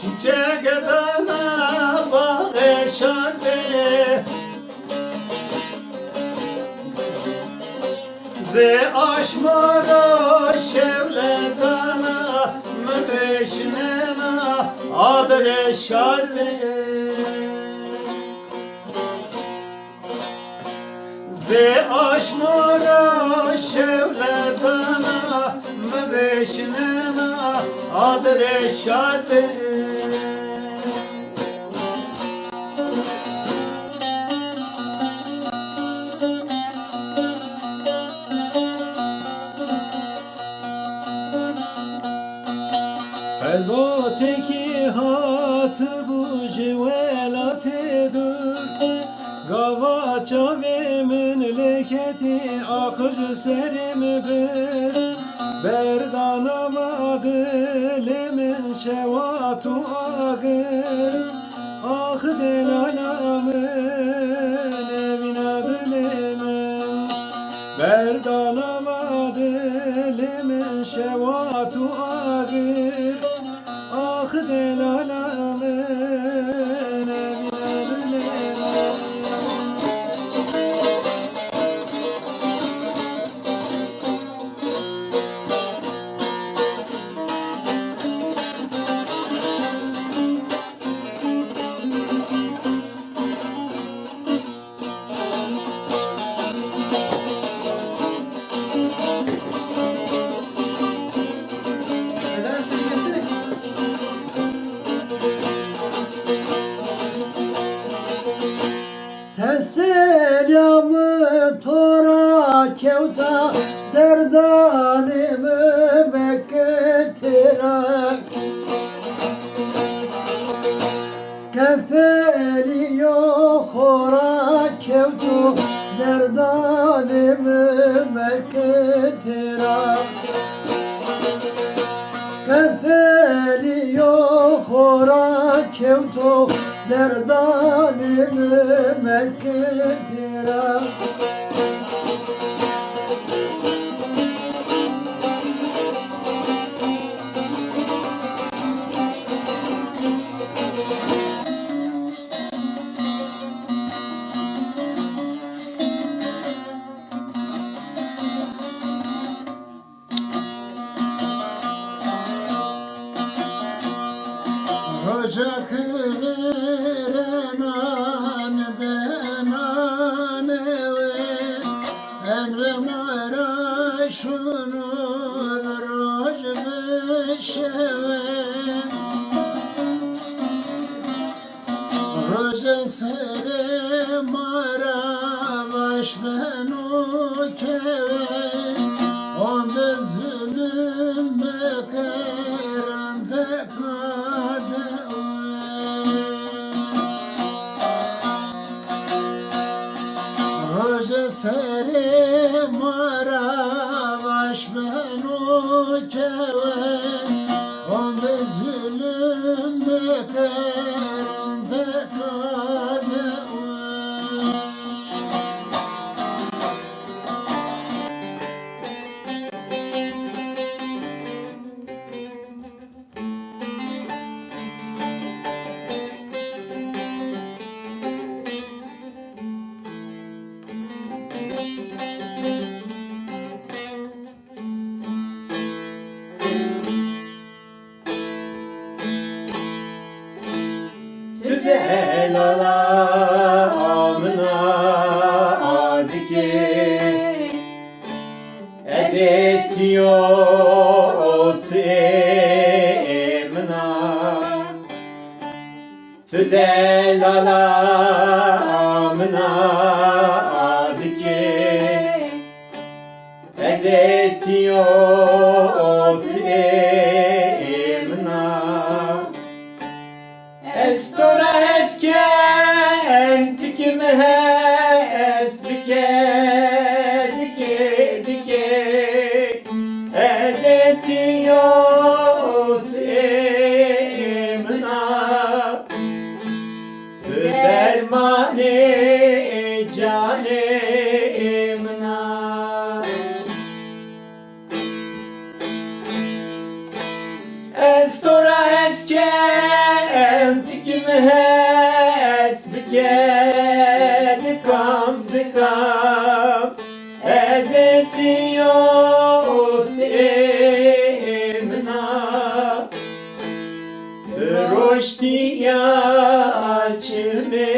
çiçek edana bağışardı. Ze aşmara şevletana mübeşnena adre şardı. Ze aşmara şevletana mübeşnena adre şardı. Elbette hatı bu civelatıdır. Gavaça ve memleketi akıcı serim bir. Berdanamadı lemin şevatu ağır. Ah delanamın evine bilemem. Berdanamadı lemin şevatu ağır. Ah delanamın evine bilemem. Selamı tora kevta derdanımı bekletire. Kefeli yok ora kevtu derdanımı bekletire. Kefeli yok ora kevtu derdanımı mekketire. Hoca kırenan benan eve emrem ara şunun rojbe şeve roje sere mara baş benu keve onda zulüm bekeran fekade. Sere mara baş benu keve on ve zulüm bekeran fekade. Tüdelala amına adike ezetiyor temna. Tüdelala amına adike ezetiyor temna. Estora esken tikime esbike dike dike ezetiyor temna. Dermane canemna. hes bike dikam dikam ezetiyor emna Troşti ya çime